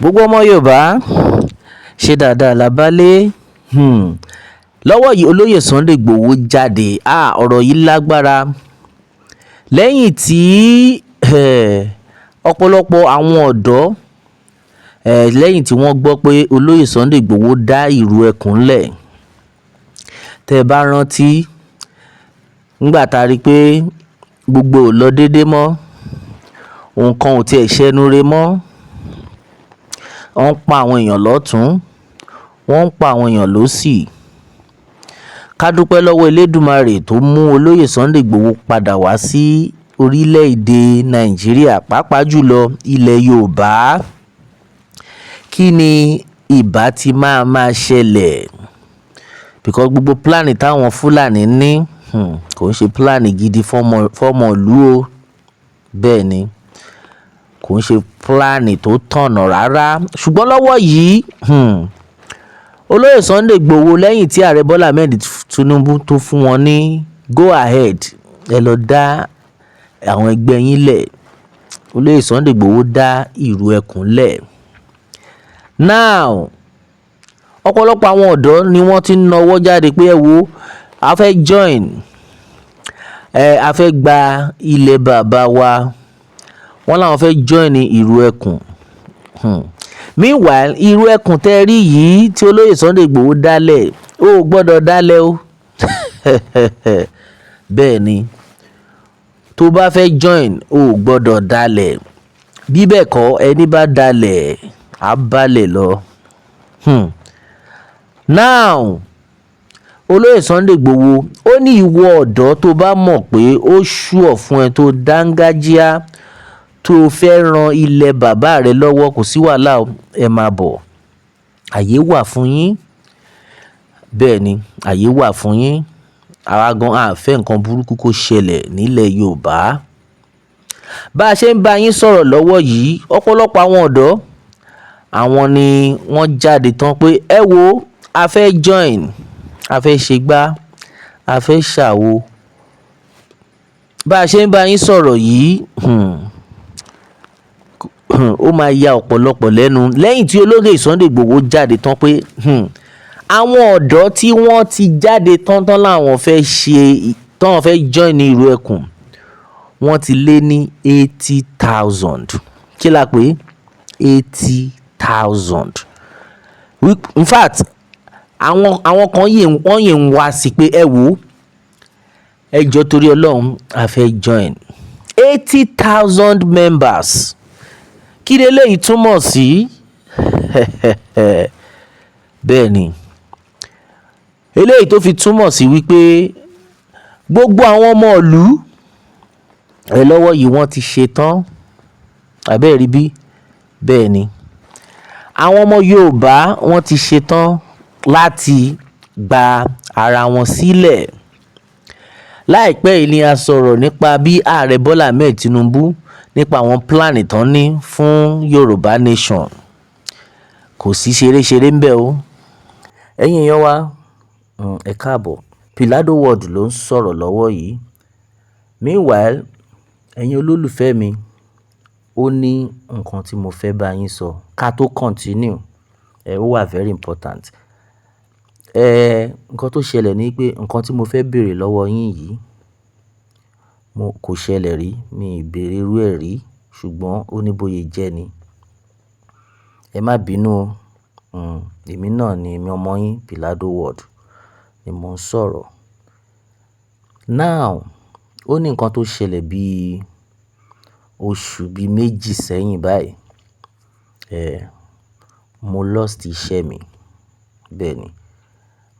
gbogbo ọmọ yorùbá ṣe dáadáa lábálé. Lọ́wọ́ yìí olóyè Sunday Igboho jáde, ọ̀rọ̀ yìí lágbára lẹ́yìn tí ọ̀pọ̀lọpọ̀ àwọn ọ̀dọ́ lẹ́yìn tí wọ́n gbọ́ pé olóyè Sunday Igboho dá ìrù ẹkùn ńlẹ̀. Tẹ́ ẹ bá rántí nígbà tá a rí i pé gbogbo ò lọ déédé mọ́, nǹkan ò tiẹ̀ ṣẹnu re mọ́, wọ́n ń pa àwọn èèyàn lọ́tún, wọ́n ń pa àwọn èèyàn lósì. Ká dúpẹ́ lọ́wọ́ Elédùmarè tó mú olóyè Sunday Igboho padà wá sí orílẹ̀-èdè Nàìjíríà, pàápàá jùlọ ilẹ̀ Yorùbá. Kí ni ìbá ti máa ṣẹlẹ̀? Because gbogbo pílánì táwọn Fúlàní ní kò ń ṣe pílánì gidi fọ́mọ ìlú o. Bẹ́ẹ̀ ni, kò ń ṣe pílánì tó tọ̀nà rárá. Ṣùgbọ́n lọ́wọ́ yìí olóyè Sunday Igboho, lẹ́yìn tí ààrẹ Bọ́lá Ahmed Tinubu tó fún wọn ní go ahead, ẹ lọ dá àwọn ẹgbẹ́ yín lẹ̀, olóyè Sunday Igboho dá ìrù ẹkùn lẹ̀. Now ọ̀pọ̀lọpọ̀ àwọn ọ̀dọ́ ni wọ́n ti ń nawọ́ jáde pé ẹ wo, a fẹ́ join, a fẹ́ gba ilẹ̀ bàbá wa, wọ́n làwọn fẹ́ join ìrù ẹkùn. Meanwhile, ìrù ẹkùn tẹ́ rí yìí tí olóyè Sunday Igboho dálẹ̀, ó gbọ́dọ̀ dálẹ̀ o. Bẹ́ẹ̀ ni, tó bá fẹ́ join ó gbọ́dọ̀ dálẹ̀, bí bẹ́ẹ̀ kọ́ ẹni bá dálẹ̀ á bálẹ̀ lọ. Now olóyè Sunday Igboho ó ní ìwọ ọ̀dọ́ tó bá mọ̀ pé ó ṣùọ̀ fún ẹ, tó dángájíá, tó fẹ́ ran ilẹ̀ bàbá rẹ lọ́wọ́, kò sí wàhálà, ẹ máa bọ̀, àyè wà fún yín. Bẹ́ẹ̀ ni, àyè wà fún yín. Àwa gan a fẹ́ nǹkan burúkú kó ṣẹlẹ̀ nílẹ̀ Yorùbá. Bá a ṣe ń bá yín sọ̀rọ̀ lọ́wọ́ yìí, ọ̀pọ̀lọpọ̀ àwọn ọ̀dọ́ àwọn ni wọ́n jáde tán pé ẹ wo, a fẹ́ join, a fẹ́ ṣe gbá, a fẹ́ ṣàwo. Bá a ṣe ń bá yín sọ̀rọ̀ yìí, ó máa ya ọ̀pọ̀lọpọ̀ lẹ́nu lẹ́yìn tí olóyè Sunday Igboho jáde tán pé àwọn ọ̀dọ́ tí wọ́n ti jáde tán láwọn fẹ́ ṣe, tán fẹ́ join ní ìrù ẹkùn, wọ́n ti lé ní 80,000. Kí la pè? 80,000. In fact, àwọn kan wọ́n yìí ń wá sí pé ẹ wo, ẹ jọ̀ọ́ torí Ọlọ́run, a fẹ́ join. 80,000 members. Kí ni eléyìí túmọ̀ sí? Bẹ́ẹ̀ ni, eléyìí tó fi túmọ̀ sí wípé gbogbo àwọn ọmọ ìlú ẹ lọ́wọ́ yìí wọ́n ti ṣe tán. Àbẹ́ẹ̀ rí bí? Bẹ́ẹ̀ ni, àwọn ọmọ Yorùbá wọ́n ti ṣe tán láti gba ara wọn sílẹ̀. Láìpẹ́ yìí ni a sọ̀rọ̀ nípa bí ààrẹ Bọ́lá Ahmed Tinubu, nípa àwọn pílánì tán ní fún Yorùbá nation. Kò sí ṣeré-ṣeré ńbẹ̀ o. Ẹ̀yin èèyàn wa, ẹ káàbọ̀. Pilado World ló ń sọ̀rọ̀ lọ́wọ́ yìí. Meanwhile, ẹ̀yin olólùfẹ́ mi, ó ní nǹkan tí mo fẹ́ bá yín sọ ká tó continue. Ó wà very important. Nǹkan tó ṣẹlẹ̀ ni pé nǹkan tí mo fẹ́ béèrè lọ́wọ́ yín yìí kò ṣẹlẹ̀ rí, mi ì béèrè irú ẹ̀ rí, ṣùgbọ́n ó ní bóyá jẹ́ ni. Ẹ má bínú o. Èmi náà ni èmi ọmọ yín, Pilado World ni mò ń sọ̀rọ̀. Now, ó ní nǹkan tó ṣẹlẹ̀ bí oṣù bí méjì sẹ́yìn báyìí. Mo lost iṣẹ́ mi. Bẹ́ẹ̀ ni,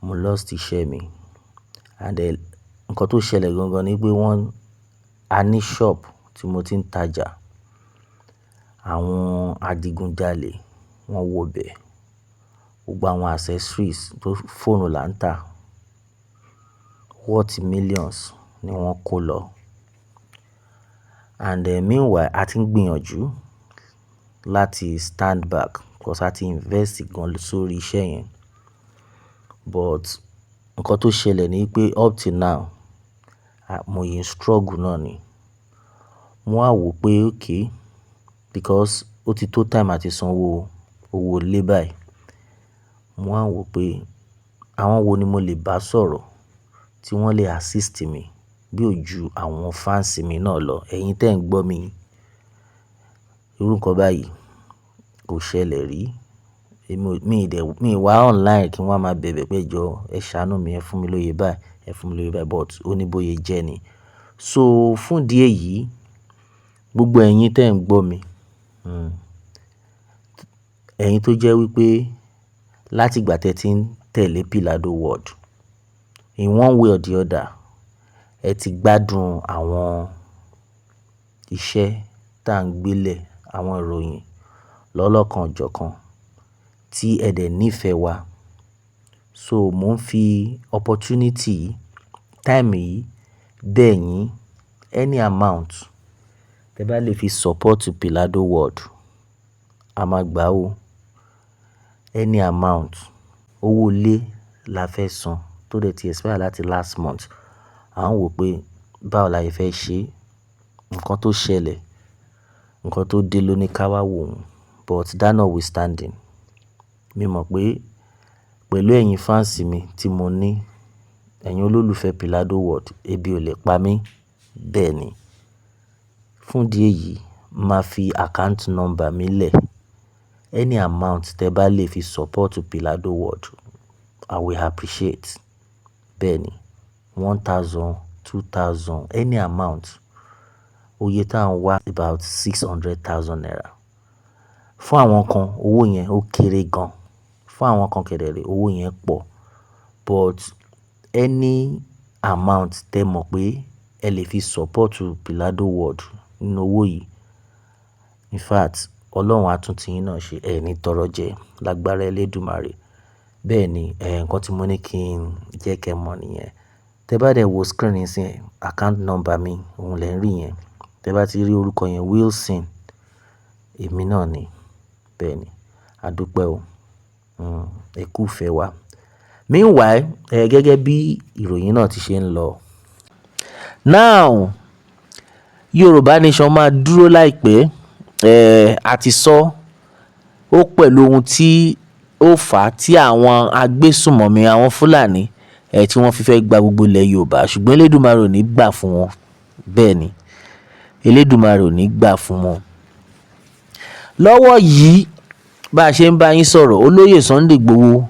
mo lost iṣẹ́ mi. And nǹkan tó ṣẹlẹ̀ gangan ni pé a ní shop tí mo ti ń tajà. Àwọn adigunjalè wọ́n wọ bẹ̀. Gbogbo àwọn accessories tó fóònù là ń tà, worth millions ni wọ́n kó lọ. And meanwhile, a ti ń gbìyànjú láti stand back because a ti invest gan sórí iṣẹ́ yẹn. But nǹkan tó ṣẹlẹ̀ ni pé up till now, mo yìí ń struggle náà ni. Mo wá wò pé okay, because ó ti tó time àti sanwó owó ilé báyìí. Mo wá wò pé àwọn wo ni mo lè bá sọ̀rọ̀ tí wọ́n lè assist mi bí ò ju àwọn fans mi náà lọ. Ẹ̀yin tẹ́ ń gbọ́ mi, irú nǹkan báyìí kò ṣẹlẹ̀ rí. Mi wá online kí wọ́n máa bẹ̀bẹ̀ pé jọ ẹ ṣàánú mi, ẹ fún mi lóye báyìí, ẹ fún mi lóye báyìí, but ó ní bóyá jẹ́ ni. So fún ìdí èyí, gbogbo ẹ̀yin tẹ́ ń gbọ́ mi, ẹ̀yin tó jẹ́ wípé láti ìgbà tẹ́ ti ń tẹ̀lé Pilado World, in one way or the other, ẹ ti gbádùn àwọn iṣẹ́ tá à ń gbélẹ̀, àwọn ìròyìn lọ́lọ́kan ọ̀jọ̀kan tí ẹ dẹ̀ nífẹ̀ẹ́ wa. So mò ń fi opportunity time yìí bẹ̀ yín, any amount tẹ́ bá lè fi support Pilado World, a máa gbà ó. Any amount, owó ilé la fẹ́ san tó dẹ̀ ti expire láti last month. À ń wò pé báwo la fẹ́ ṣe, nǹkan tó ṣẹlẹ̀, nǹkan tó dé ló ní ká wá wò ó. But that notwithstanding, mi mọ̀ pé pẹ̀lú ẹ̀yin fans mi tí mo ní, ẹ̀yin olólùfẹ́ Pilado World, ebi ò lè pa mí. Bẹ́ẹ̀ ni. Fún ìdí èyí, màá fi account number mi lẹ̀. Any amount tẹ́ bá lè fi support Pilado World, I will appreciate. Bẹ́ẹ̀ ni. 1,000, 2,000, any amount. Oye tá ń wá about 600,000 naira. Fún àwọn kan, owó yẹn ó kéré gan. Fún àwọn kan kẹ̀dẹ̀rẹ̀, owó yẹn pọ̀. But any amount tẹ́ mọ̀ pé ẹ lè fi support Pilado World nínú owó yìí, in fact, Ọlọ́run á tún ti yín náà ṣe, ẹ ní tọrọ jẹ lágbára Elédùmarè. Bẹ́ẹ̀ ni, nǹkan tí mo ní kí n jẹ́ kí ẹ mọ̀ nìyẹn. Tẹ́ bá dẹ̀ wo screen nísìnyí, account number mi, òun lẹ̀ ń rí yẹn. Tẹ́ bá ti rí orúkọ yẹn, Wilson, èmi náà ni. Bẹ́ẹ̀ ni. A dúpẹ́ o. Ẹ kú ìfẹ́ wa. Meanwhile, gẹ́gẹ́ bí ìròyìn náà ti ṣe ń lọ. Now, Yorùbá Nation máa dúró láìpẹ́. A ti sọ ó pẹ̀lú ohun tí ó fà á tí àwọn agbésùnmọ̀mí, àwọn Fúlàní, tí wọ́n fi fẹ́ gba gbogbo ilẹ̀ Yorùbá. Ṣùgbọ́n Elédùmarè ò ní gbà fún wọn. Bẹ́ẹ̀ ni. Elédùmarè ò ní gbà fún wọn. Lọ́wọ́ yìí, bá a ṣe ń bá yín sọ̀rọ̀, olóyè Sunday Igboho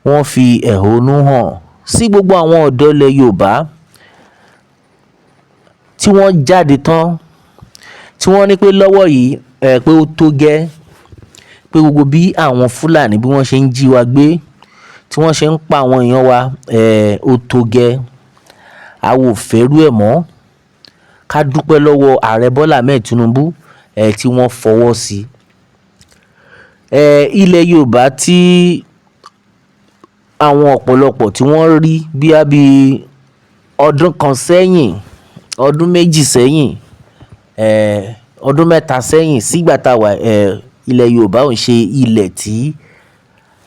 wọ́n fi ẹ̀hónú hàn sí gbogbo àwọn ọ̀dọ́ ilẹ̀ Yorùbá tí wọ́n jáde tán, tí wọ́n ní pé lọ́wọ́ yìí, pé ó tó gẹ́, pé gbogbo bí àwọn Fúlàní bí wọ́n ṣe ń jí wa gbé, tí wọ́n ṣe ń pa àwọn èèyàn wa, ó tó gẹ́. A ò fẹ́rú ẹ̀ mọ́. Ká dúpẹ́ lọ́wọ́ Ààrẹ Bọ́lá Ahmed Tinubu, tí wọ́n fọwọ́ sí. Ilẹ̀ Yorùbá tí àwọn ọ̀pọ̀lọpọ̀ tí wọ́n rí bí ọdún kan sẹ́yìn, ọdún méjì sẹ́yìn, ọdún mẹ́ta sẹ́yìn sígbà tá a wà, ilẹ̀ Yorùbá ò ń ṣe ilẹ̀ tí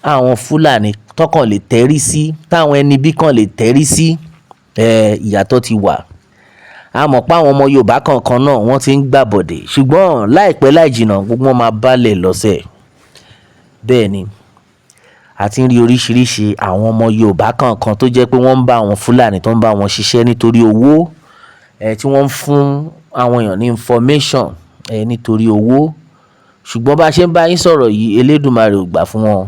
àwọn Fúlàní tọ́kàn lè tẹ́rí sí, táwọn ẹni bí kan lè tẹ́rí sí. Ìyàtọ̀ ti wà. A mọ̀ pé àwọn ọmọ Yorùbá kankan náà wọ́n ti ń gbàbọ̀dè, ṣùgbọ́n láìpẹ́ láì jìnnà gbogbo wọn máa bálẹ̀ lọ́sẹ̀. Bẹ́ẹ̀ ni. A ti ń rí oríṣiríṣi àwọn ọmọ Yorùbá kankan tó jẹ́ pé wọ́n ń bá àwọn Fúlàní tó ń bá wọn ṣiṣẹ́ nítorí owó, tí wọ́n ń fún àwọn èèyàn ní information, nítorí owó. Ṣùgbọ́n bá a ṣe ń bá yín sọ̀rọ̀ yìí, Elédùmarè ò gbà fún wọn.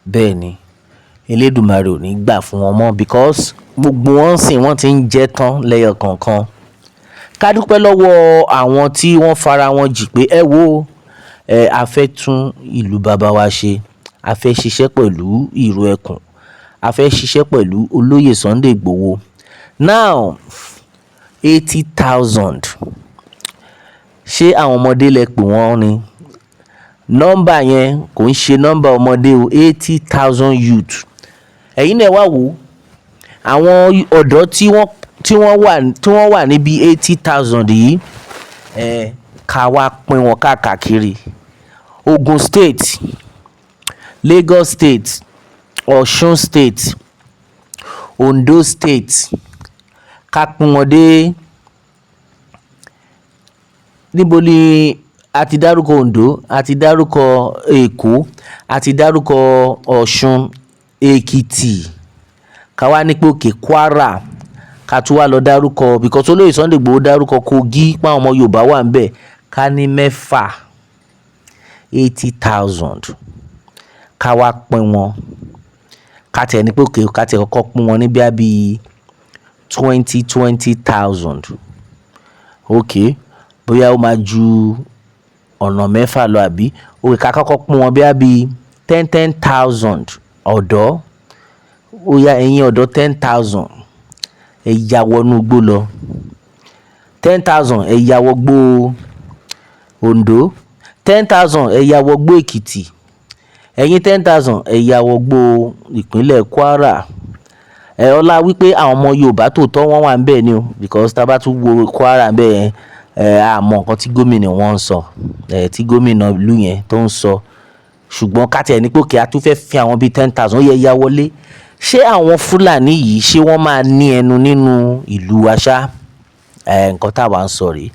Bẹ́ẹ̀ ni. Elédùmarè ò ní gbà fún wọn mọ́ because gbogbo wọn sìn wọ́n ti ń jẹ tán lẹ́yọ kọ̀ọ̀kan. Ká dúpẹ́ lọ́wọ́ àwọn tí wọ́n fara wọn jì pé ẹ wo, a fẹ́ tún ìlú baba wa ṣe. A fẹ́ ṣiṣẹ́ pẹ̀lú ìró ẹkùn. A fẹ́ ṣiṣẹ́ pẹ̀lú olóyè Sunday Igboho. Now, 80,000. Ṣé àwọn ọmọdé lẹ pè wọ́n ni? Nọ́mbà yẹn kò ń ṣe nọ́mbà ọmọdé o. 80,000 youth. Ẹ̀yin náà wá wò. Àwọn ọ̀dọ́ tí wọ́n wà níbi 80,000 yìí, ká wá pín wọn káàkiri. Ogun State, Lagos State, Ọ̀ṣun State, Ondo State, ká pín wọn dé níbo ni a ti dárúkọ Oǹdó, a ti dárúkọ Èkó, a ti dárúkọ Ọ̀ṣun, Èkìtì, ká wá ní pé òkè Kwara, ká tún wá lọ dárúkọ because olóyè Sunday Igboho dárúkọ Kogi páwọn ọmọ Yorùbá wà ń bẹ̀, ká ní mẹ́fà 80,000 ká wá pín wọn, ká tiẹ̀ ní pé òkè ká tiẹ̀ kọ́kọ́ pín wọn ní bí 20,000 ok bóyá ó máa ju ọ̀nà mẹ́fà lọ àbí òkè ká kọ́kọ́ pín wọn bí 10,000 ọ̀dọ́, ó yá ẹ̀yin ọ̀dọ́ 10,000 ẹ ya wọnú igbó lọ, 10,000 ẹ ya wọgbó Oǹdó, 10,000 ẹ ya wọgbó Èkìtì, ẹ̀yin 10,000 ẹ ya wọgbó ìpínlẹ̀ Kwara. Ọlá wípé àwọn ọmọ Yorùbá tòótọ́ wọ́n wà ń bẹ̀ ni o because tá a bá tún wo Kwara ń bẹ̀ yẹn àmọ́ nǹkan tí gómìnà wọn ń sọ tí gómìnà ìlú yẹn tó ń sọ, ṣùgbọ́n ká tiẹ̀ ní pé òkè a tún fẹ́ fi àwọn bíi 10,000 ó yẹ ya wọlé. Ṣé àwọn Fúlàní yìí ṣé wọ́n máa ní ẹnu nínú ìlú wa ṣá? Nǹkan táwa ń sọ rèé,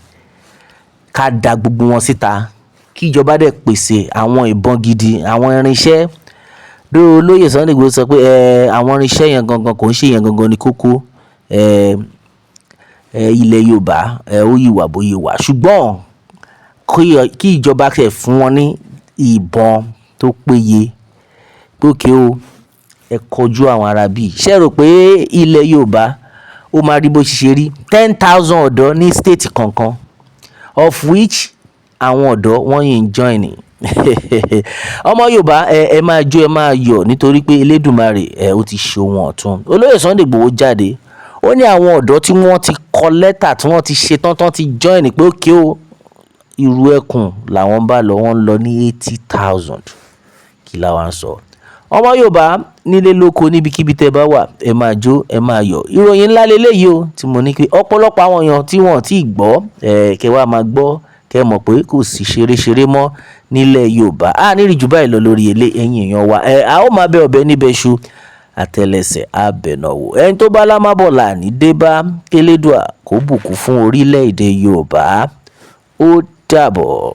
ká da gbogbo wọn síta kí ìjọba dẹ̀ pèsè àwọn ìbọn gidi, àwọn irinṣẹ́. Dó olóyè Sunday Igboho sọ pé àwọn irinṣẹ́ yẹn gangan kò ń ṣe yẹn gangan ní kókó, ilẹ̀ Yorùbá ó yìí wà bó yìí wà, ṣùgbọ́n kí ìjọba kẹ̀ fún wọn ní ìbọn tó péye pé òkè o ẹ kọjú àwọn ará bíi. Ṣé rò pé ilẹ̀ Yorùbá ó máa rí bó ṣe rí 10,000 ọ̀dọ́ ní state kankan of which àwọn ọ̀dọ́ wọ́n yìí ń join ni ọmọ Yorùbá ẹ máa jó ẹ máa yọ̀ nítorí pé Elédùmarè ó ti ṣe ohun ọ̀tun. Olóyè Sunday Igboho jáde ó ní àwọn ọ̀dọ́ tí wọ́n ti kọ lẹ́tà tí wọ́n ti ṣe tán ti join pé òkè o irú ẹkùn làwọn bá lọ, wọ́n lọ ní 80,000 kí làwọn sọ. Ọmọ Yorùbá nílé lóko níbikíbi tẹ́ bá wà ẹ máa jó ẹ máa yọ̀. Ìròyìn ńlá leléyìí o tí mo ní pé ọ̀pọ̀lọpọ̀ àwọn èèyàn tí wọ́n ti gbọ́ kẹ́ wá máa gbọ́ kẹ́ mọ̀ pé kò sí ṣeré mọ́ nílẹ̀ Yorùbá. A ní rí jù báyìí lọ lórí ẹ̀yin èèyàn wa. A ó máa bẹ ọ̀bẹ níbẹ̀ ṣu àtẹlẹsẹ̀ abẹ̀nàwó. Ẹni tó bá lámábọ̀ là ní dé bá, Elédùà kó bùkún fún orílẹ̀-èdè Yorùbá. Ó dàbọ̀.